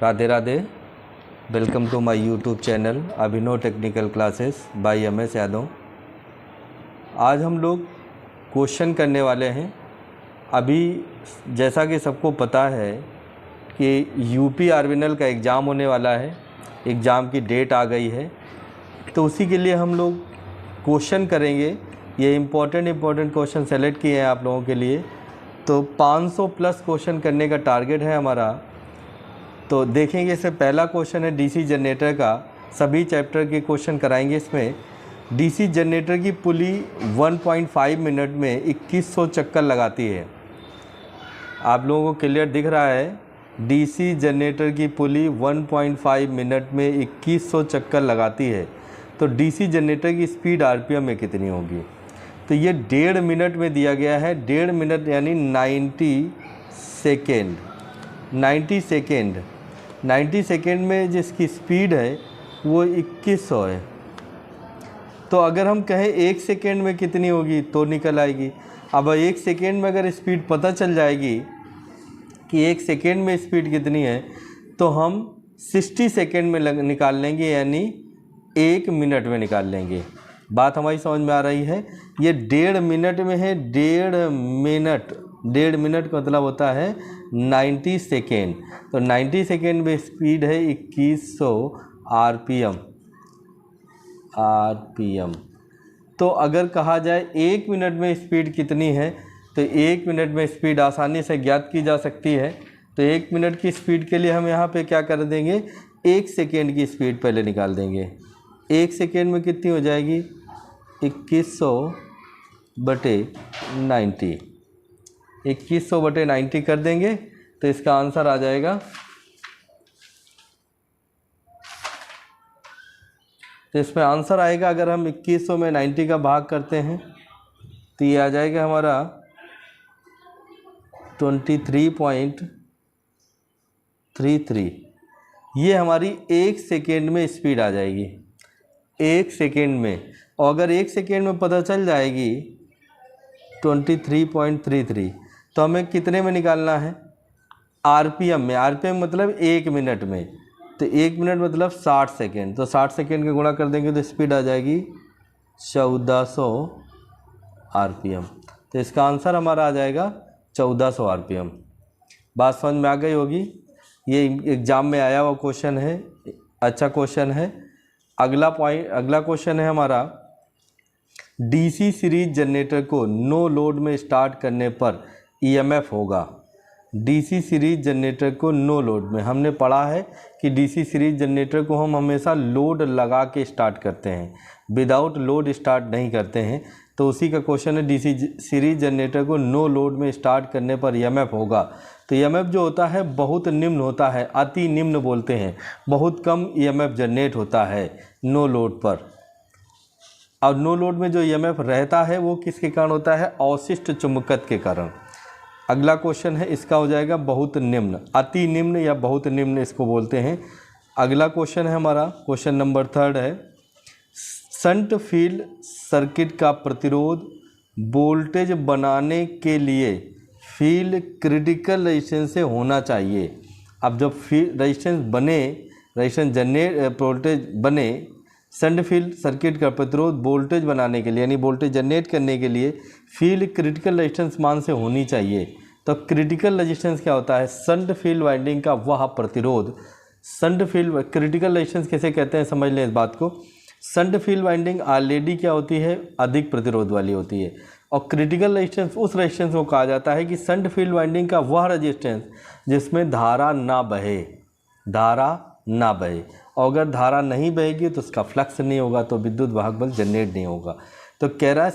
Radhe Radhe. Welcome to my YouTube channel Abhinav technical classes by MS Yadav. आज हम लोग क्वेश्चन करने वाले हैं। अभी जैसा कि सबको पता है कि यूपी आर्विनल का एग्ज़ाम होने वाला है, एग्ज़ाम की डेट आ गई है, तो उसी के लिए हम लोग क्वेश्चन करेंगे। ये इम्पोर्टेंट क्वेश्चन सेलेक्ट किए हैं आप लोगों के लिए। तो 500 प्लस क्वेश्चन करने का टारगेट है हमारा। तो देखेंगे, इससे पहला क्वेश्चन है डीसी जनरेटर का। सभी चैप्टर के क्वेश्चन कराएंगे इसमें। डीसी जनरेटर की पुली 1.5 मिनट में 2100 चक्कर लगाती है। आप लोगों को क्लियर दिख रहा है? डीसी जनरेटर की पुली 1.5 मिनट में 2100 चक्कर लगाती है। तो डीसी जनरेटर की स्पीड आरपीएम में कितनी होगी? तो ये 1.5 मिनट में दिया गया है। 1.5 मिनट यानी 90 सेकेंड। 90 सेकेंड में जिसकी स्पीड है वो 2100 है। तो अगर हम कहें 1 सेकेंड में कितनी होगी तो निकल आएगी। अब 1 सेकेंड में अगर स्पीड पता चल जाएगी कि 1 सेकेंड में स्पीड कितनी है, तो हम 60 सेकेंड में निकाल लेंगे, यानी 1 मिनट में निकाल लेंगे। बात हमारी समझ में आ रही है? ये 1.5 मिनट में है। 1.5 मिनट का मतलब होता है 90 सेकेंड। तो 90 सेकेंड में स्पीड है 2100 आरपीएम। तो अगर कहा जाए 1 मिनट में स्पीड कितनी है, तो 1 मिनट में स्पीड आसानी से ज्ञात की जा सकती है। तो 1 मिनट की स्पीड के लिए हम यहाँ पे क्या कर देंगे, 1 सेकेंड की स्पीड पहले निकाल देंगे। 1 सेकेंड में कितनी हो जाएगी? 2100/90। 2100/90 कर देंगे तो इसका आंसर आ जाएगा। तो इसमें आंसर आएगा, अगर हम 2100 में 90 का भाग करते हैं तो ये आ जाएगा हमारा 23.33। ये हमारी 1 सेकेंड में स्पीड आ जाएगी। 1 सेकेंड में। और अगर 1 सेकेंड में पता चल जाएगी 23.33, तो हमें कितने में निकालना है? आरपीएम में। आरपीएम मतलब 1 मिनट में। तो 1 मिनट मतलब 60 सेकेंड। तो 60 सेकेंड के गुणा कर देंगे तो स्पीड आ जाएगी 1400 आरपीएम। तो इसका आंसर हमारा आ जाएगा 1400 आरपीएम। बात समझ में आ गई होगी। ये एग्ज़ाम में आया हुआ क्वेश्चन है, अच्छा क्वेश्चन है। अगला क्वेश्चन है हमारा, डीसी सीरीज जनरेटर को नो लोड में स्टार्ट करने पर ईएमएफ होगा। डीसी सीरीज जनरेटर को नो लोड में, हमने पढ़ा है कि डीसी सीरीज जनरेटर को हम हमेशा लोड लगा के स्टार्ट करते हैं, विदाउट लोड स्टार्ट नहीं करते हैं। तो उसी का क्वेश्चन है, डीसी सीरीज जनरेटर को नो लोड में स्टार्ट करने पर ईएमएफ होगा। तो ईएमएफ जो होता है बहुत निम्न होता है, अति निम्न बोलते हैं। बहुत कम ईएमएफ जनरेट होता है नो लोड पर। और नो लोड में जो ईएमएफ रहता है वो किसके कारण होता है? अवशिष्ट चुंबकत्व के कारण। अगला क्वेश्चन है, इसका हो जाएगा बहुत निम्न, अति निम्न या बहुत निम्न इसको बोलते हैं। अगला क्वेश्चन है हमारा, क्वेश्चन नंबर 3 है, शंट फील्ड सर्किट का प्रतिरोध वोल्टेज बनाने के लिए फील्ड क्रिटिकल रेजिस्टेंस से होना चाहिए। अब जब फील्ड रेजिस्टेंस बने, रेजिस्टेंस जनरेट वोल्टेज बने, शंट फील्ड सर्किट का प्रतिरोध वोल्टेज बनाने के लिए यानी वोल्टेज जनरेट करने के लिए फील्ड क्रिटिकल रेजिस्टेंस मान से होनी चाहिए। तो क्रिटिकल रेजिस्टेंस क्या होता है? शंट फील्ड वाइंडिंग का वह प्रतिरोध। शंट फील्ड क्रिटिकल रेजिस्टेंस किसे कहते हैं, समझ लें इस बात को। शंट फील्ड वाइंडिंग ऑलरेडी क्या होती है? अधिक प्रतिरोध वाली होती है। और क्रिटिकल रेजिस्टेंस उस रेजिस्टेंस को कहा जाता है कि शंट फील्ड वाइंडिंग का वह रेजिस्टेंस जिसमें धारा ना बहे। और अगर धारा नहीं बहेगी तो उसका फ्लक्स नहीं होगा, तो विद्युत वाहक बल जनरेट नहीं होगा। तो कह रहा है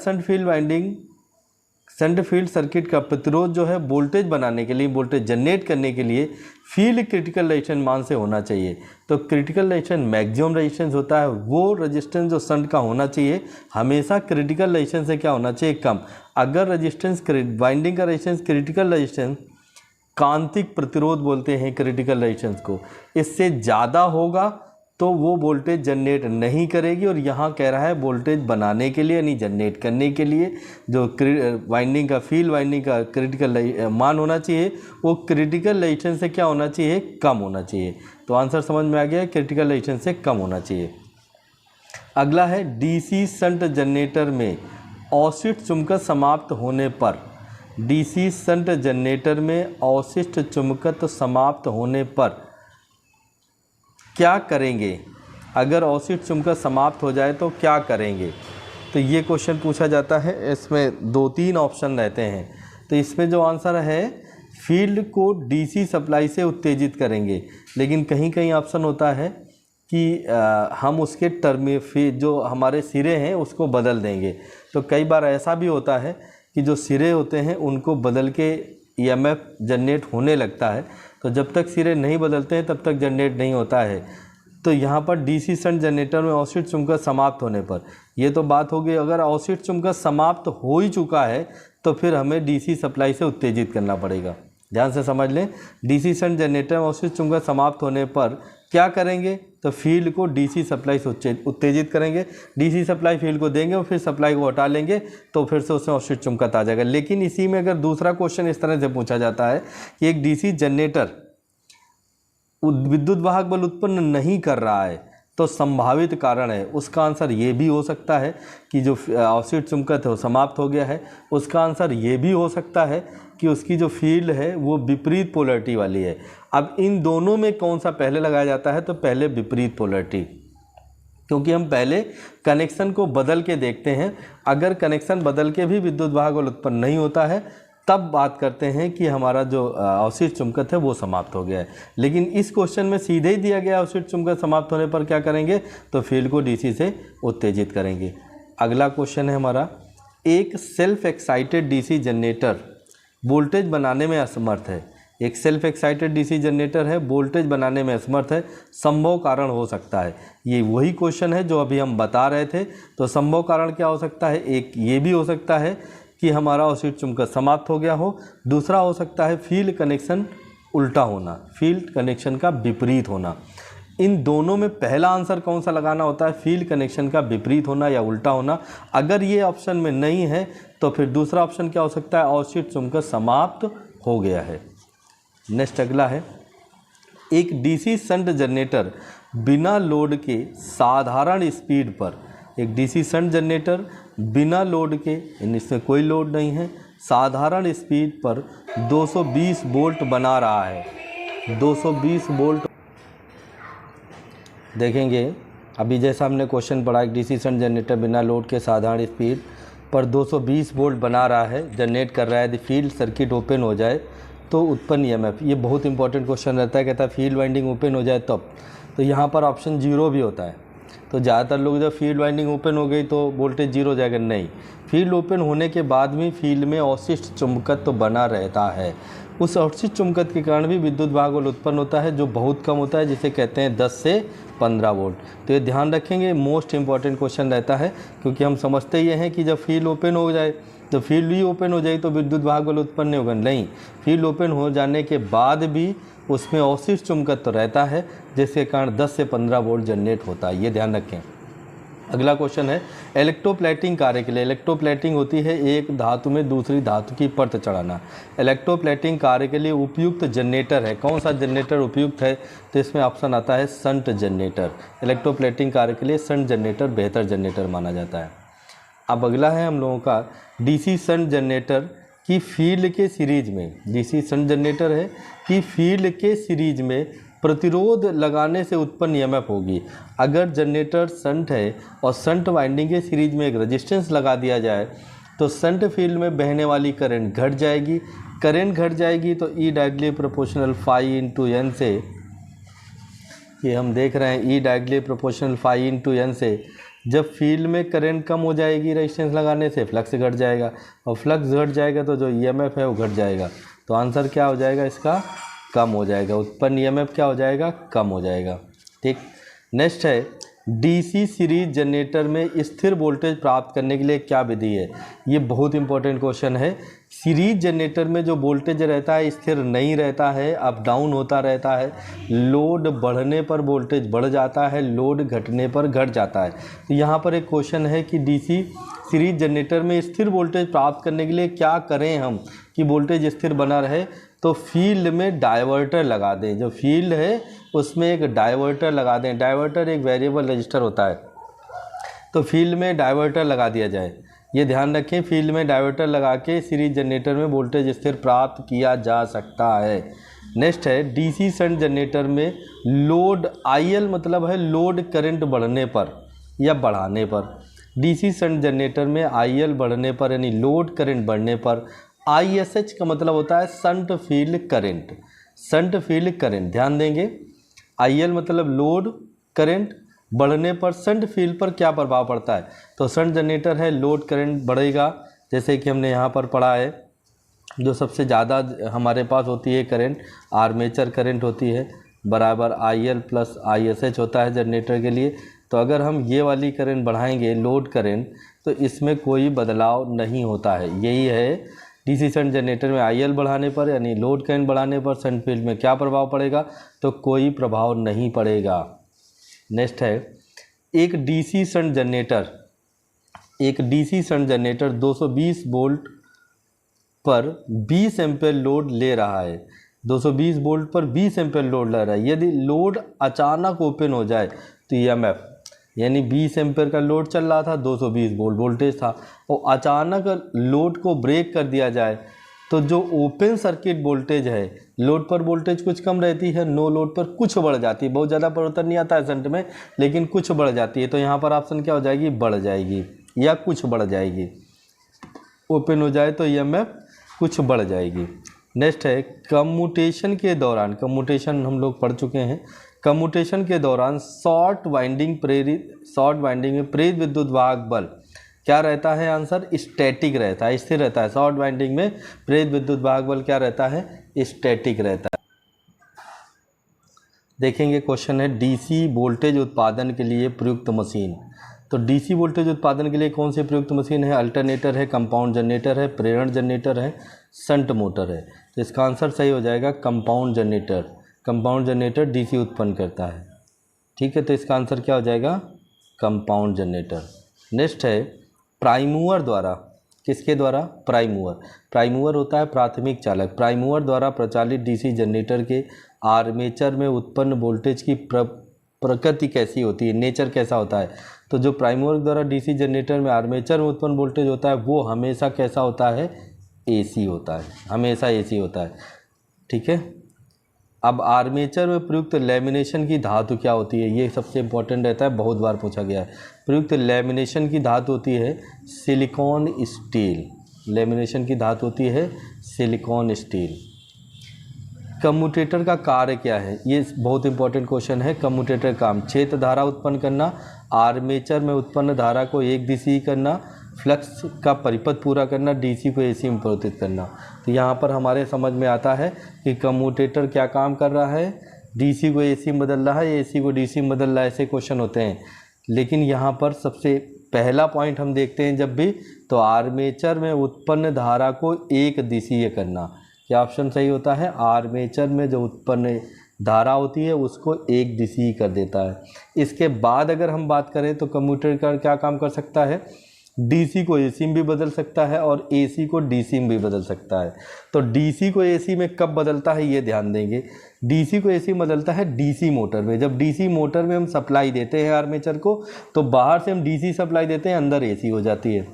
शंट फील्ड सर्किट का प्रतिरोध जो है वोल्टेज बनाने के लिए, वोल्टेज जनरेट करने के लिए फील्ड क्रिटिकल रेजिस्टेंस मान से होना चाहिए। तो क्रिटिकल रेजिस्टेंस मैक्सिमम रेजिस्टेंस होता है, वो रेजिस्टेंस जो शंट का होना चाहिए हमेशा क्रिटिकल रेजिस्टेंस से क्या होना चाहिए? कम। अगर रेजिस्टेंस वाइंडिंग का रेजिस्टेंस क्रिटिकल रेजिस्टेंस, कांतिक प्रतिरोध बोलते हैं क्रिटिकल रेजिस्टेंस को, इससे ज़्यादा होगा तो वो वोल्टेज जनरेट नहीं करेगी। और यहाँ कह रहा है वोल्टेज बनाने के लिए यानी जनरेट करने के लिए जो वाइंडिंग का फील्ड वाइंडिंग का क्रिटिकल मान होना चाहिए वो क्रिटिकल रेजिस्टेंस से क्या होना चाहिए, कम होना चाहिए। तो आंसर समझ में आ गया है, क्रिटिकल रेजिस्टेंस से कम होना चाहिए। अगला है डीसी शंट जनरेटर में अवशिष्ट चुंबकत्व समाप्त होने पर, डीसी शंट जनरेटर में अवशिष्ट चुंबकत्व समाप्त होने पर क्या करेंगे। अगर अवशिष्ट चुंबकत्व समाप्त हो जाए तो क्या करेंगे। तो ये क्वेश्चन पूछा जाता है। इसमें 2-3 ऑप्शन रहते हैं। तो इसमें जो आंसर है फील्ड को डीसी सप्लाई से उत्तेजित करेंगे, लेकिन कहीं कहीं ऑप्शन होता है कि हम उसके जो हमारे सिरे हैं उसको बदल देंगे। तो कई बार ऐसा भी होता है कि जो सिरे होते हैं उनको बदल के ईएमएफ जनरेट होने लगता है। तो जब तक सिरे नहीं बदलते हैं तब तक जनरेट नहीं होता है। तो यहाँ पर डीसी शंट जनरेटर में अवशिष्ट चुंबकत्व समाप्त होने पर, ये तो बात हो गई। अगर अवशिष्ट चुंबकत्व समाप्त हो ही चुका है तो फिर हमें डीसी सप्लाई से उत्तेजित करना पड़ेगा। ध्यान से समझ लें, डीसी शंट जनरेटर में अवशिष्ट चुंबकत्व समाप्त होने पर क्या करेंगे, तो फील्ड को डीसी सप्लाई से उत्तेजित करेंगे। डीसी सप्लाई फील्ड को देंगे और फिर सप्लाई को हटा लेंगे तो फिर से उसमें अवशिष्ट चुंबकत्व आ जाएगा। लेकिन इसी में अगर दूसरा क्वेश्चन इस तरह से पूछा जाता है कि एक डीसी जनरेटर विद्युत वाहक बल उत्पन्न नहीं कर रहा है तो संभावित कारण है, उसका आंसर ये भी हो सकता है कि जो अवशिष्ट चुंबकत्व है वो समाप्त हो गया है। उसका आंसर ये भी हो सकता है कि उसकी जो फील्ड है वो विपरीत पोलैरिटी वाली है। अब इन दोनों में कौन सा पहले लगाया जाता है, तो पहले विपरीत पोलैरिटी, क्योंकि हम पहले कनेक्शन को बदल के देखते हैं। अगर कनेक्शन बदल के भी विद्युत वाहक बल उत्पन्न नहीं होता है तब बात करते हैं कि हमारा जो अवशिष्ट चुंबकत्व है वो समाप्त हो गया है। लेकिन इस क्वेश्चन में सीधे ही दिया गया अवशिष्ट चुंबकत्व समाप्त होने पर क्या करेंगे, तो फील्ड को डीसी से उत्तेजित करेंगे। अगला क्वेश्चन है हमारा, एक self excited DC generator voltage बनाने में असमर्थ है। एक सेल्फ एक्साइटेड डीसी जनरेटर है, वोल्टेज बनाने में असमर्थ है, संभव कारण हो सकता है। ये वही क्वेश्चन है जो अभी हम बता रहे थे। तो संभव कारण क्या हो सकता है, एक ये भी हो सकता है कि हमारा अवशिष्ट चुंबकत्व समाप्त हो गया हो। दूसरा हो सकता है फील्ड कनेक्शन उल्टा होना, फील्ड कनेक्शन का विपरीत होना। इन दोनों में पहला आंसर कौन सा लगाना होता है, फील्ड कनेक्शन का विपरीत होना या उल्टा होना। अगर ये ऑप्शन में नहीं है तो फिर दूसरा ऑप्शन क्या हो सकता है, अवशिष्ट चुंबकत्व समाप्त हो गया है। नेक्स्ट अगला है, एक डीसी शंट जनरेटर बिना लोड के साधारण स्पीड पर, एक डीसी शंट जनरेटर बिना लोड के, इसमें कोई लोड नहीं है, साधारण स्पीड पर 220 वोल्ट बना रहा है। 220 वोल्ट देखेंगे अभी जैसा हमने क्वेश्चन पढ़ा, एक डीसी शंट जनरेटर बिना लोड के साधारण स्पीड पर 220 वोल्ट बना रहा है, जनरेट कर रहा है। यदि फील्ड सर्किट ओपन हो जाए तो उत्पन्न ईएमएफ, ये बहुत इंपॉर्टेंट क्वेश्चन रहता है, कहता है फील्ड वाइंडिंग ओपन हो जाए तब। तो यहाँ पर ऑप्शन 0 भी होता है। तो ज़्यादातर लोग जब फील्ड वाइंडिंग ओपन हो गई तो वोल्टेज 0 हो जाएगा, नहीं, फील्ड ओपन होने के बाद भी फील्ड में अवशिष्ट चुंबकत्व तो बना रहता है। उस अवशिष्ट चुंबकत्व के कारण भी विद्युत वाहक बल उत्पन्न होता है जो बहुत कम होता है, जिसे कहते हैं 10 से 15 वोल्ट। तो ये ध्यान रखेंगे, मोस्ट इंपॉर्टेंट क्वेश्चन रहता है, क्योंकि हम समझते ये हैं कि जब फील्ड ओपन हो जाए तो फील्ड भी ओपन हो जाए तो विद्युत वाहक बल उत्पन्न नहीं होगा, नहीं, फील्ड ओपन हो जाने के बाद भी उसमें अवशिष्ट चुंबकत्व तो रहता है, जिसके कारण 10 से 15 वोल्ट जनरेट होता है, ये ध्यान रखें। अगला क्वेश्चन है, इलेक्ट्रोप्लेटिंग कार्य के लिए, इलेक्ट्रोप्लेटिंग होती है एक धातु में दूसरी धातु की परत चढ़ाना। इलेक्ट्रोप्लेटिंग कार्य के लिए उपयुक्त जनरेटर है, कौन सा जनरेटर उपयुक्त है, तो इसमें ऑप्शन आता है शंट जनरेटर। इलेक्ट्रोप्लेटिंग कार्य के लिए शंट जनरेटर बेहतर जनरेटर माना जाता है। अब अगला है हम लोगों का, डीसी शंट जनरेटर की फील्ड के सीरीज में, डीसी शंट जनरेटर है कि फील्ड के सीरीज में प्रतिरोध लगाने से उत्पन्न ईएमएफ होगी। अगर जनरेटर शंट है और शंट वाइंडिंग के सीरीज में एक रेजिस्टेंस लगा दिया जाए तो शंट फील्ड में बहने वाली करंट घट जाएगी। करंट घट जाएगी तो E directly proportional phi into N से, ये हम देख रहे हैं, E directly proportional phi into N से, जब फील्ड में करंट कम हो जाएगी रेजिस्टेंस लगाने से, फ्लक्स घट जाएगा, और फ्लक्स घट जाएगा तो जो ईएमएफ है वो घट जाएगा। तो आंसर क्या हो जाएगा इसका, कम हो जाएगा। उत्पन्न ईएमएफ क्या हो जाएगा, कम हो जाएगा। ठीक, नेक्स्ट है, डीसी सीरीज जनरेटर में स्थिर वोल्टेज प्राप्त करने के लिए क्या विधि है? ये बहुत इंपॉर्टेंट क्वेश्चन है। सीरीज जनरेटर में जो वोल्टेज रहता है स्थिर नहीं रहता है, अप डाउन होता रहता है। लोड बढ़ने पर वोल्टेज बढ़ जाता है, लोड घटने पर घट जाता है। तो यहाँ पर एक क्वेश्चन है कि डीसी सीरीज जनरेटर में स्थिर वोल्टेज प्राप्त करने के लिए क्या करें हम कि वोल्टेज स्थिर बना रहे? तो फील्ड में डाइवर्टर लगा दें। जो फील्ड है उसमें एक डाइवर्टर लगा दें। डाइवर्टर एक वेरिएबल रजिस्टर होता है, तो फील्ड में डाइवर्टर लगा दिया जाए। ये ध्यान रखें, फील्ड में डाइवर्टर लगा के सीरीज जनरेटर में वोल्टेज स्थिर प्राप्त किया जा सकता है। नेक्स्ट है डीसी शंट जनरेटर में लोड आईएल मतलब है लोड करंट बढ़ने पर या बढ़ाने पर। डीसी शंट जनरेटर में आईएल बढ़ने पर यानी लोड करंट बढ़ने पर, आईएसएच का मतलब होता है shunt field current. Shunt field current ध्यान देंगे, आईएल मतलब लोड करंट बढ़ने पर शंट फील्ड पर क्या प्रभाव पड़ता है? तो शंट जनरेटर है, लोड करंट बढ़ेगा, जैसे कि हमने यहाँ पर पढ़ा है। जो सबसे ज़्यादा हमारे पास होती है करंट, आर्मेचर करंट होती है, बराबर आईएल प्लस आईएसएच होता है जनरेटर के लिए। तो अगर हम ये वाली करंट बढ़ाएंगे लोड करंट, तो इसमें कोई बदलाव नहीं होता है। यही है डीसी शंट जनरेटर में आईएल बढ़ाने पर यानी लोड करंट बढ़ाने पर शंट फील्ड में क्या प्रभाव पड़ेगा? तो कोई प्रभाव नहीं पड़ेगा। नेक्स्ट है एक डीसी शंट जनरेटर 220 वोल्ट पर 20 एम्पीयर लोड ले रहा है। 220 वोल्ट पर 20 एम्पीयर लोड ले रहा है। यदि लोड अचानक ओपन हो जाए तो ईएमएफ यानी 20 एम्पीयर का लोड चल रहा था, 220 वोल्ट वोल्टेज था, और अचानक लोड को ब्रेक कर दिया जाए तो जो ओपन सर्किट वोल्टेज है, लोड पर वोल्टेज कुछ कम रहती है, नो लोड पर कुछ बढ़ जाती है। बहुत ज़्यादा परिवर्तन नहीं आता है शंट में, लेकिन कुछ बढ़ जाती है। तो यहाँ पर ऑप्शन क्या हो जाएगी? बढ़ जाएगी या कुछ बढ़ जाएगी। ओपन हो जाए तो ईएमएफ कुछ बढ़ जाएगी। नेक्स्ट है कम्यूटेशन के दौरान, कम्यूटेशन हम लोग पढ़ चुके हैं। कम्यूटेशन के दौरान शॉर्ट वाइंडिंग में प्रेरित विद्युत वाहक बल क्या रहता है? आंसर स्टैटिक रहता है, स्थिर रहता है। शॉर्ट वाइंडिंग में प्रेरित विद्युत वाहक बल क्या रहता है? स्टैटिक रहता है। देखेंगे क्वेश्चन है डीसी वोल्टेज उत्पादन के लिए प्रयुक्त मशीन। तो डीसी वोल्टेज उत्पादन के लिए कौन सी प्रयुक्त मशीन है? अल्टरनेटर है, कंपाउंड जनरेटर है, प्रेरण जनरेटर है, शंट मोटर है। तो इसका आंसर सही हो जाएगा compound generator. Compound generator DC उत्पन्न करता है। ठीक है, तो इसका आंसर क्या हो जाएगा? Compound generator. नेक्स्ट है प्राइम मूवर द्वारा, किसके द्वारा? Prime mover. प्राइम मूवर होता है प्राथमिक चालक। प्राइम मूवर द्वारा प्रचालित डीसी जनरेटर के आर्मेचर में उत्पन्न वोल्टेज की प्रकृति कैसी होती है? नेचर कैसा होता है? तो जो प्राइम मूवर द्वारा डीसी जनरेटर में आर्मेचर में उत्पन्न वोल्टेज होता है वो हमेशा कैसा होता है? एसी होता है, हमेशा एसी होता है। ठीक है, अब आर्मेचर में प्रयुक्त लैमिनेशन की धातु क्या होती है? ये सबसे इंपॉर्टेंट रहता है, बहुत बार पूछा गया है। प्रयुक्त लैमिनेशन की धातु होती है सिलिकॉन स्टील। लैमिनेशन की धातु होती है सिलिकॉन स्टील। कम्यूटेटर का कार्य क्या है? ये बहुत इंपॉर्टेंट क्वेश्चन है। कम्यूटेटर काम क्षेत्र धारा उत्पन्न करना, आर्मेचर में उत्पन्न धारा को एक दिशी करना, फ्लक्स का परिपथ पूरा करना, डीसी को एसी में परिवर्तित करना। तो यहाँ पर हमारे समझ में आता है कि कम्यूटेटर क्या काम कर रहा है? डीसी को एसी में बदल रहा है, एसी को डीसी में बदल रहा है, ऐसे क्वेश्चन होते हैं। लेकिन यहाँ पर सबसे पहला पॉइंट हम देखते हैं जब भी, तो आर्मेचर में उत्पन्न धारा को एक दिशीय करना। क्या ऑप्शन सही होता है? आर्मेचर में जो उत्पन्न धारा होती है उसको एक दिशीय कर देता है। इसके बाद अगर हम बात करें तो कम्यूटेटर का क्या काम कर सकता है? डीसी को एसी में भी बदल सकता है और एसी को डीसी में भी बदल सकता है। तो डीसी को एसी में कब बदलता है ये ध्यान देंगे। डीसी को एसी में बदलता है डीसी मोटर में। जब डीसी मोटर में हम सप्लाई देते हैं आर्मेचर को, तो बाहर से हम डीसी सप्लाई देते हैं, अंदर एसी हो जाती है।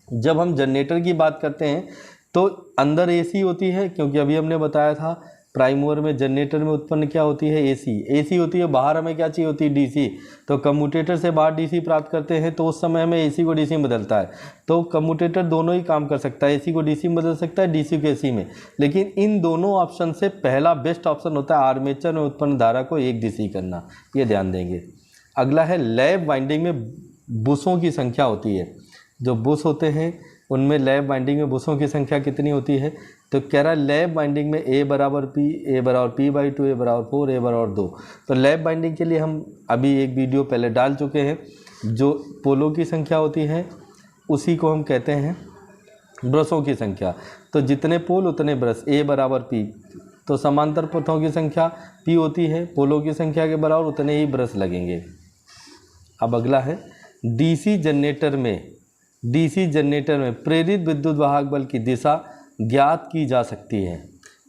जब हम जनरेटर की बात करते हैं तो अंदर एसी होती है, क्योंकि अभी हमने बताया था प्राइम मूवर में जनरेटर में उत्पन्न क्या होती है? एसी होती है। बाहर हमें क्या चाहिए होती है? डीसी। तो कम्यूटेटर से बाहर डीसी प्राप्त करते हैं तो उस समय हमें एसी को डीसी में बदलता है। तो कम्यूटेटर दोनों ही काम कर सकता है, एसी को डीसी में बदल सकता है, डीसी को एसी में। लेकिन इन दोनों ऑप्शन से पहला बेस्ट ऑप्शन होता है आर्मेचर में उत्पन्न धारा को एक दिशी करना। ये ध्यान देंगे। अगला है लैप वाइंडिंग में बुशों की संख्या होती है। जो बुश होते हैं उनमें लैप बाइंडिंग में बुशों की संख्या कितनी होती है? तो कह रहा है लैप बाइंडिंग में A बराबर P, A बराबर P/2, A बराबर 4, A बराबर 2। तो लैप बाइंडिंग के लिए हम अभी एक वीडियो पहले डाल चुके हैं। जो पोलों की संख्या होती है उसी को हम कहते हैं ब्रशों की संख्या। तो जितने पोल उतने ब्रश, A बराबर P। तो समांतर पथों की संख्या P होती है, पोलों की संख्या के बराबर उतने ही ब्रश लगेंगे। अब अगला है डीसी जनरेटर में प्रेरित विद्युत वाहक बल की दिशा ज्ञात की जा सकती है।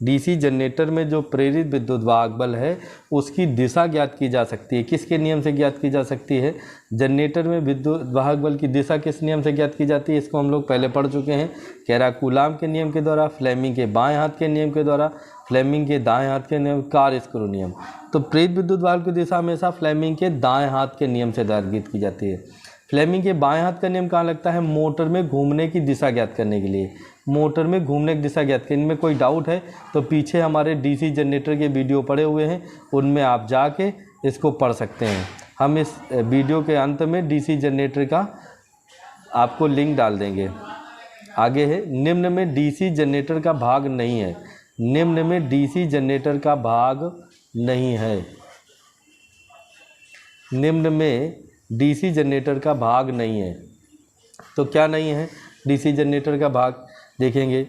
डीसी जनरेटर में जो प्रेरित विद्युत वाहक बल है उसकी दिशा ज्ञात की जा सकती है। किसके नियम से ज्ञात की जा सकती है? जनरेटर में विद्युत वाहक बल की दिशा किस नियम से ज्ञात की जाती है? इसको हम लोग पहले पढ़ चुके हैं। कह रहा कूलाम के नियम के द्वारा, फ्लेमिंग के बाएं हाथ के नियम के द्वारा, फ्लेमिंग के दाएं हाथ के नियम, कार स्क्रू नियम। तो प्रेरित विद्युत वाहक की दिशा हमेशा फ्लेमिंग के दाएं हाथ के नियम से ज्ञात की जाती है। फ्लेमिंग के बाएं हाथ का नियम कहाँ लगता है? मोटर में घूमने की दिशा ज्ञात करने के लिए। मोटर में घूमने की दिशा ज्ञात करने में कोई डाउट है तो पीछे हमारे डीसी जनरेटर के वीडियो पड़े हुए हैं, उनमें आप जाके इसको पढ़ सकते हैं। हम इस वीडियो के अंत में डीसी जनरेटर का आपको लिंक डाल देंगे। आगे है निम्न में डीसी जनरेटर का भाग नहीं है। निम्न में डीसी जनरेटर का भाग नहीं है। निम्न में डीसी जनरेटर का भाग नहीं है। तो क्या नहीं है डीसी जनरेटर का भाग? देखेंगे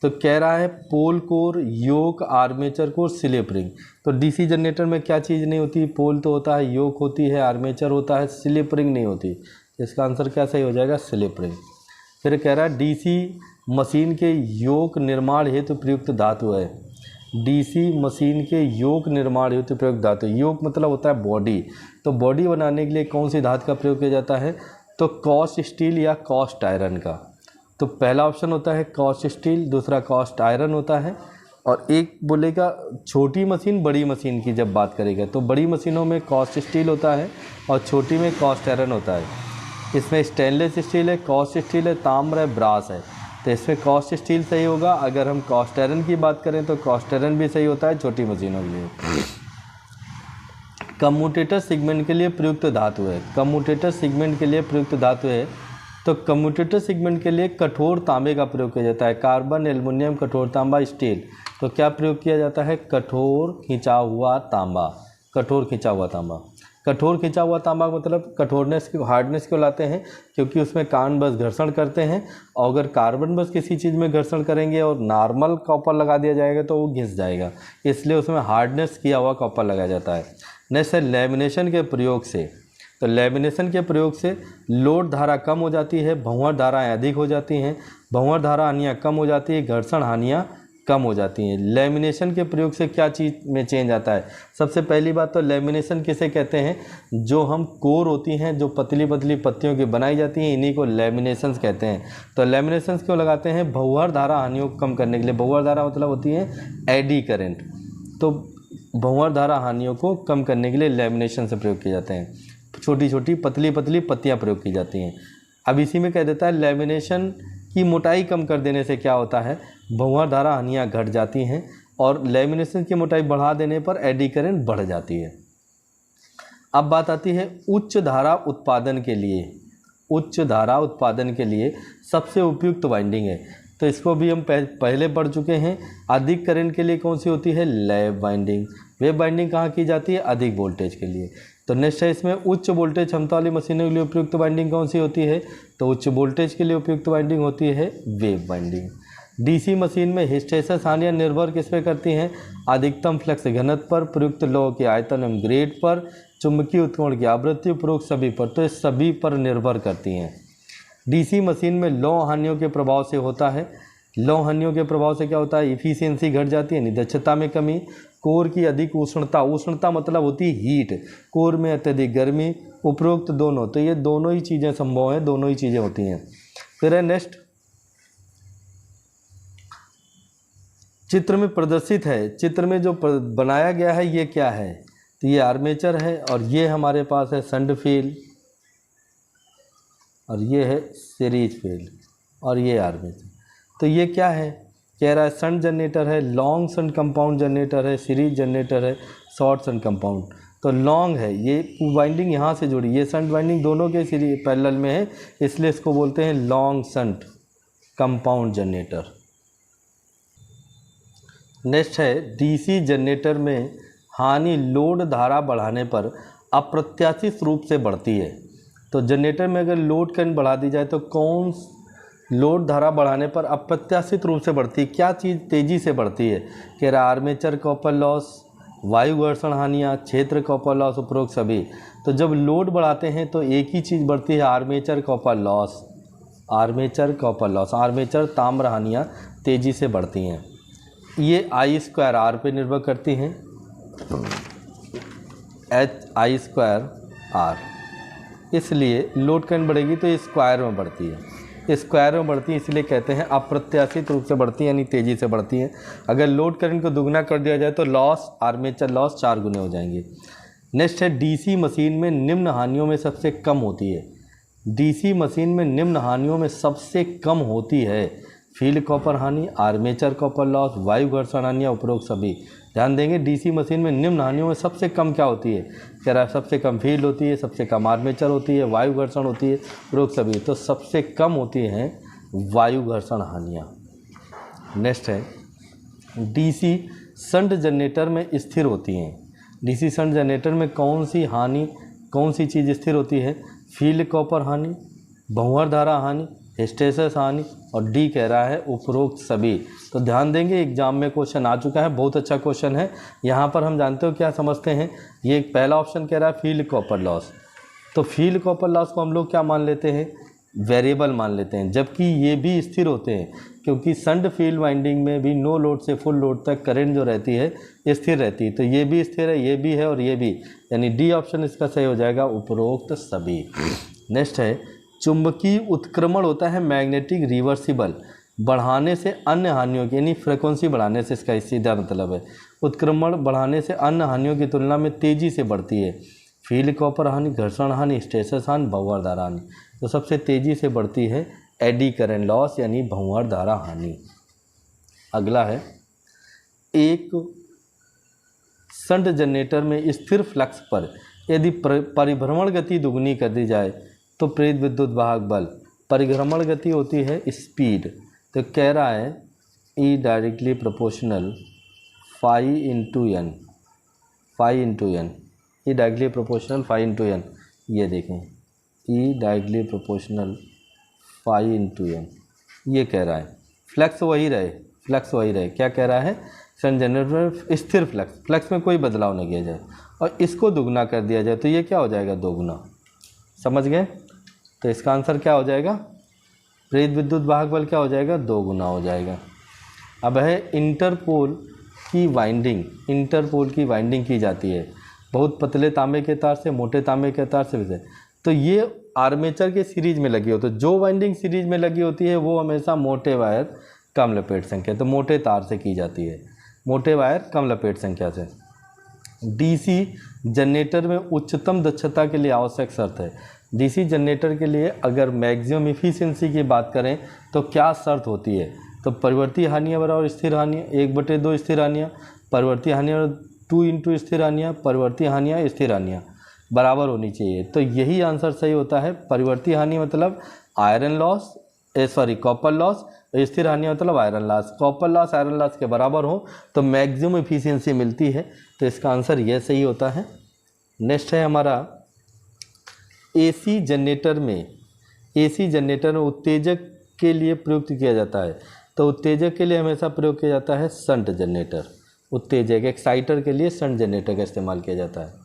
तो कह रहा है पोल कोर, योक, आर्मेचर कोर, स्लिप रिंग। तो डीसी जनरेटर में क्या चीज़ नहीं होती? पोल तो होता है, योक होती है, आर्मेचर होता है, स्लिप रिंग नहीं होती। इसका आंसर क्या सही हो जाएगा? Slip ring. फिर कह रहा है डीसी मशीन के योक निर्माण हेतु प्रयुक्त धातु है। डीसी मशीन के योक निर्माण हेतु प्रयुक्त धातु, योक मतलब होता है बॉडी। तो बॉडी बनाने के लिए कौन सी धातु का प्रयोग किया जाता है? तो कॉस्ट स्टील या कॉस्ट आयरन का। तो पहला ऑप्शन होता है कॉस्ट स्टील, दूसरा कॉस्ट आयरन होता है। और एक बोलेगा छोटी मशीन बड़ी मशीन की जब बात करेगा तो बड़ी मशीनों में कॉस्ट स्टील होता है और छोटी में कॉस्ट आयरन होता है। इसमें स्टेनलेस स्टील है, कॉस्ट स्टील है, ताम्र है, ब्रास है। तो इसमें कॉस्ट स्टील सही होगा। अगर हम कॉस्ट आयरन की बात करें तो कॉस्ट आयरन भी सही होता है छोटी मशीनों के लिए। कम्यूटेटर सेगमेंट के लिए प्रयुक्त धातु है। कम्यूटेटर सेगमेंट के लिए प्रयुक्त धातु है तो कम्यूटेटर सेगमेंट के लिए कठोर तांबे का प्रयोग किया जाता है। कार्बन, एल्युमिनियम, कठोर तांबा, स्टील। तो क्या प्रयोग किया जाता है? कठोर खिंचा हुआ तांबा। कठोर खिंचा हुआ तांबा। कठोर खिंचा हुआ तांबा मतलब कठोरनेस की हार्डनेस क्यों लाते हैं? क्योंकि उसमें कार्बन बस घर्षण करते हैं और अगर कार्बन बस किसी चीज़ में घर्षण करेंगे और नॉर्मल कॉपर लगा दिया जाएगा तो वो घिस जाएगा, इसलिए उसमें हार्डनेस किया हुआ कॉपर लगाया जाता है। नेक्स्ट है लेमिनेशन के प्रयोग से। तो लेमिनेशन के प्रयोग से लोड धारा कम हो जाती है, भंवर धाराएँ अधिक हो जाती हैं, भंवर धारा हानियाँ कम हो जाती है, घर्षण हानियाँ कम हो जाती हैं। लेमिनेशन के प्रयोग से क्या चीज़ में चेंज आता है? सबसे पहली बात तो लेमिनेशन किसे कहते हैं? जो हम कोर होती हैं जो पतली पतली पत्तियों की बनाई जाती हैं इन्हीं को लेमिनेशंस कहते हैं। तो लेमिनेशंस क्यों लगाते हैं? भंवर धारा हानियों को कम करने के लिए। भंवर धारा मतलब होती है एडी करंट। तो भंवर धारा हानियों को कम करने के लिए लेमिनेशन से प्रयोग किए जाते हैं। छोटी छोटी पतली पतली पत्तियाँ प्रयोग की जाती हैं। अब इसी में कह देता है लेमिनेशन की मोटाई कम कर देने से क्या होता है? भंवर धारा हानियाँ घट जाती हैं और लेमिनेशन की मोटाई बढ़ा देने पर एडी करंट बढ़ जाती है। अब बात आती है उच्च धारा उत्पादन के लिए। उच्च धारा उत्पादन के लिए सबसे उपयुक्त वाइंडिंग है। तो इसको भी हम पहले पढ़ चुके हैं। अधिक करंट के लिए कौन सी होती है? Lap winding. वेब वाइंडिंग कहाँ की जाती है? अधिक वोल्टेज के लिए। तो नेक्स्ट है इसमें उच्च वोल्टेज क्षमता वाली मशीनों के लिए उपयुक्त वाइंडिंग कौन सी होती है? तो उच्च वोल्टेज के लिए उपयुक्त वाइंडिंग होती है वेव वाइंडिंग। डीसी मशीन में हिस्टैरिसीस हानियाँ निर्भर किस पे करती हैं? अधिकतम फ्लक्स घनत्व पर, प्रयुक्त लौह के आयतन एवं ग्रेड पर, चुंबकीय उत्कोण की आवृत्ति, उपरोक्त सभी पर। तो इस सभी पर निर्भर करती हैं। डीसी मशीन में लौह हानियों के प्रभाव से होता है। लौह हानियों के प्रभाव से क्या होता है? इफिशियंसी घट जाती है, निदक्षता में कमी, कोर की अधिक उष्णता। उष्णता मतलब होती है हीट, कोर में अत्यधिक गर्मी, उपरोक्त दोनों। तो ये दोनों ही चीज़ें संभव हैं, दोनों ही चीज़ें होती हैं। फिर है नेक्स्ट, चित्र में प्रदर्शित है, चित्र में जो बनाया गया है ये क्या है? तो ये आर्मेचर है और ये हमारे पास है शंट फील्ड और ये है सीरीज फील्ड और ये आर्मेचर। तो ये क्या है? कह रहा है शंट जनरेटर है, लॉन्ग शंट कंपाउंड जनरेटर है, सीरीज जनरेटर है, शॉर्ट शंट कंपाउंड। तो लॉन्ग है, ये वाइंडिंग यहाँ से जुड़ी, ये शंट वाइंडिंग दोनों के सीरीज पैरेलल में है, इसलिए इसको बोलते हैं long shunt. Compound generator. Next है डीसी जनरेटर में हानि लोड धारा बढ़ाने पर अप्रत्याशित रूप से बढ़ती है। तो जनरेटर में अगर लोड करंट बढ़ा दी जाए तो कौन लोड धारा बढ़ाने पर अप्रत्याशित रूप से बढ़ती है, क्या चीज़ तेज़ी से बढ़ती है? कह रहा आर्मेचर कॉपर लॉस, वायु घर्षण हानियाँ, क्षेत्र कॉपर लॉस, उपरोक्त सभी। तो जब लोड बढ़ाते हैं तो एक ही चीज़ बढ़ती है, armature copper loss, armature copper loss, armature ताम्र हानियाँ तेज़ी से बढ़ती हैं। ये I²R पे निर्भर करती हैं, HI²R। इसलिए लोड करंट बढ़ेगी तो ये स्क्वायर में बढ़ती है, स्क्वायर में बढ़ती है, इसलिए कहते हैं अप्रत्याशित रूप से बढ़ती है, यानी तेज़ी से बढ़ती है। अगर लोड करंट को दुगना कर दिया जाए तो लॉस, आर्मेचर लॉस 4 गुने हो जाएंगे। नेक्स्ट है डीसी मशीन में निम्न हानियों में सबसे कम होती है। डीसी मशीन में निम्न हानियों में सबसे कम होती है फील्ड कॉपर हानि, आर्मेचर कॉपर लॉस, वायु घर्षण हानियाँ, उपरोक्त सभी। ध्यान देंगे डीसी मशीन में निम्न हानियों में सबसे कम क्या होती है? कह रहा है सबसे कम फील्ड होती है, सबसे कम आर्मेचर होती है, वायु घर्षण होती है, उपरोक्त सभी। तो सबसे कम होती हैं वायु घर्षण हानियाँ। नेक्स्ट है डीसी शंट जनरेटर में स्थिर होती हैं। डीसी शंट जनरेटर में कौन सी हानि, कौन सी चीज़ स्थिर होती है? फील्ड कॉपर हानि, भंवर धारा हानि, हिस्टेरिसिस हानि, और डी कह रहा है उपरोक्त सभी। तो ध्यान देंगे एग्जाम में क्वेश्चन आ चुका है, बहुत अच्छा क्वेश्चन है। यहाँ पर हम जानते हो क्या समझते हैं, ये एक पहला ऑप्शन कह रहा है फील्ड कॉपर लॉस। तो फील्ड कॉपर लॉस को हम लोग क्या मान लेते हैं? वेरिएबल मान लेते हैं, जबकि ये भी स्थिर होते हैं, क्योंकि शंट फील्ड वाइंडिंग में भी नो लोड से फुल लोड तक करंट जो रहती है स्थिर रहती है। तो ये भी स्थिर है, ये भी है और ये भी, यानी डी ऑप्शन इसका सही हो जाएगा, उपरोक्त सभी। नेक्स्ट है चुंबकीय उत्क्रमण होता है मैग्नेटिक रिवर्सिबल बढ़ाने से अन्य हानियों की, यानी फ्रीक्वेंसी बढ़ाने से, इसका सीधा मतलब है उत्क्रमण बढ़ाने से अन्य हानियों की तुलना में तेज़ी से बढ़ती है। फील्ड कॉपर हानि, घर्षण हानि, हिस्टेरिसिस हानि, भंवर धारा हानि। तो सबसे तेज़ी से बढ़ती है एडी करंट लॉस, यानी भंवर धारा हानि। अगला है एक शंट जनरेटर में स्थिर फ्लक्स पर यदि परिभ्रमण गति दुगनी कर दी जाए तो प्रेरित विद्युत वाहक बल, परिभ्रमण गति होती है स्पीड। तो कह रहा है E directly proportional phi into N, phi into N, E directly proportional phi into N. ये देखें E directly proportional phi into N, ये कह रहा है फ्लक्स वही रहे, फ्लक्स वही रहे। क्या कह रहा है? शंट जनरेटर में स्थिर फ्लक्स, फ्लक्स में कोई बदलाव नहीं किया जाए, और इसको दुगना कर दिया जाए तो ये क्या हो जाएगा? दोगुना। समझ गए? तो इसका आंसर क्या हो जाएगा? प्रेरित विद्युत वाहक बल क्या हो जाएगा? 2 गुना हो जाएगा। अब है इंटरपोल की वाइंडिंग, इंटरपोल की वाइंडिंग की जाती है बहुत पतले तांबे के तार से, मोटे तांबे के तार से। तो ये आर्मेचर के सीरीज में लगी होती है, तो जो वाइंडिंग सीरीज में लगी होती है वो हमेशा मोटे वायर कम लपेट संख्या, तो मोटे तार से की जाती है, मोटे वायर कम लपेट संख्या से। डीसी जनरेटर में उच्चतम दक्षता के लिए आवश्यक शर्त है। डीसी जनरेटर के लिए अगर मैक्सिमम इफिशिएंसी की बात करें तो क्या शर्त होती है? तो परिवर्ती हानियाँ बराबर स्थिर हानियाँ, 1/2 स्थिर हानियाँ, परिवर्ती हानियाँ 2 इंटू स्थिर हानियाँ, परिवर्ती हानियाँ स्थिर हानियाँ बराबर होनी चाहिए। तो यही आंसर सही होता है। परिवर्ती हानि मतलब आयरन लॉस, कॉपर लॉस, स्थिर हानियाँ मतलब iron loss. Copper loss iron loss के बराबर हो तो मैक्सिमम इफिशिएंसी मिलती है, तो इसका आंसर यह सही होता है। नेक्स्ट है हमारा एसी जनरेटर में, एसी जनरेटर में उत्तेजक के लिए प्रयुक्त किया जाता है। तो उत्तेजक के लिए हमेशा प्रयोग किया जाता है शंट जनरेटर, उत्तेजक एक्साइटर के लिए शंट जनरेटर का इस्तेमाल किया जाता है।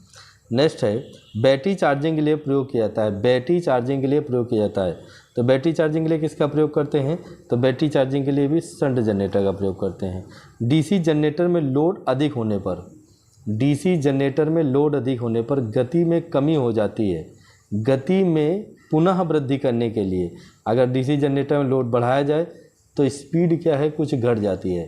नेक्स्ट है बैटरी चार्जिंग के लिए प्रयोग किया जाता है, बैटरी चार्जिंग के लिए प्रयोग किया जाता है। तो बैटरी चार्जिंग के लिए किसका प्रयोग करते हैं? तो बैटरी चार्जिंग के लिए भी शंट जनरेटर का प्रयोग करते हैं। डीसी जनरेटर में लोड अधिक होने पर, डीसी जनरेटर में लोड अधिक होने पर गति में कमी हो जाती है। गति में पुनः वृद्धि करने के लिए अगर डीसी जनरेटर में लोड बढ़ाया जाए तो स्पीड क्या है? कुछ घट जाती है।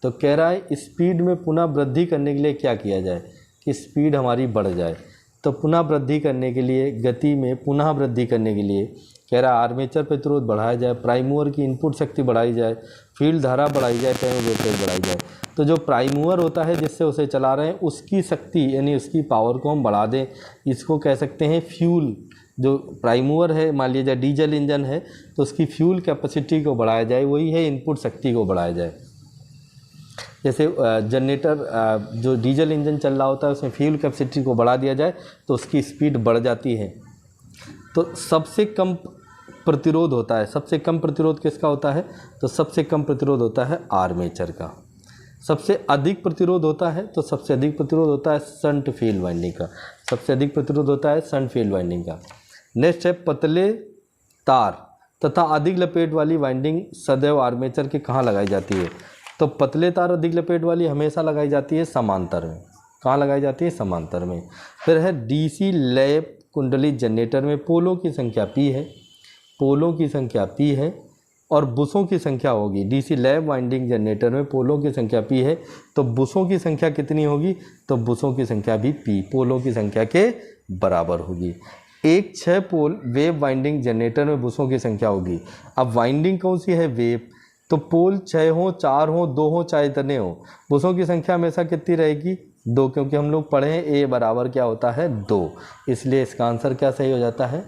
तो कह रहा है स्पीड में पुनः वृद्धि करने के लिए क्या किया जाए कि स्पीड हमारी बढ़ जाए। तो पुनः वृद्धि करने के लिए, गति में पुनः वृद्धि करने के लिए कह रहा है आर्मेचर प्रतिरोध बढ़ाया जाए, प्राइम मूवर की इनपुट शक्ति बढ़ाई जाए, फील्ड धारा बढ़ाई जाए, टर्न वोल्टेज बढ़ाई जाए। तो जो प्राइम मूवर होता है जिससे उसे चला रहे हैं उसकी शक्ति यानी उसकी पावर को हम बढ़ा दें, इसको कह सकते हैं फ्यूल जो प्राइम मूवर है, मान लीजिए डीजल इंजन है, तो उसकी फ्यूल कैपेसिटी को बढ़ाया जाए, वही है इनपुट शक्ति को बढ़ाया जाए। जैसे जनरेटर जो डीजल इंजन चल रहा होता है उसमें फ्यूल कैपेसिटी को बढ़ा दिया जाए तो उसकी स्पीड बढ़ जाती है। तो सबसे कम प्रतिरोध होता है, सबसे कम प्रतिरोध किसका होता है? तो सबसे कम प्रतिरोध होता है आर्मेचर का। सबसे अधिक प्रतिरोध होता है, तो सबसे अधिक प्रतिरोध होता है शंट फील्ड वाइंडिंग का। सबसे अधिक प्रतिरोध होता है शंट फील्ड वाइंडिंग का। नेक्स्ट है पतले तार तथा अधिक लपेट वाली वाइंडिंग सदैव आर्मेचर के कहाँ लगाई जाती है? तो पतले तार अधिक लपेट वाली हमेशा लगाई जाती है समांतर में। कहाँ लगाई जाती है? समांतर में। फिर है डीसी लैप कुंडली जनरेटर में पोलों की संख्या P है, पोलों की संख्या P है और बुशों की संख्या होगी। डीसी लैप वाइंडिंग जनरेटर में पोलों की संख्या P है, तो बुशों की संख्या कितनी होगी? तो बुशों की संख्या भी P पोलों की संख्या के बराबर होगी। एक 6 पोल वेव वाइंडिंग जनरेटर में बुशों की संख्या होगी। अब वाइंडिंग कौन सी है? वेव। तो पोल 6 हो, 4 हो, 2 हो, चाहे इतने हो, बुशों की संख्या हमेशा कितनी रहेगी? 2, क्योंकि हम लोग पढ़े हैं A बराबर क्या होता है? 2। इसलिए इसका आंसर क्या सही हो जाता है?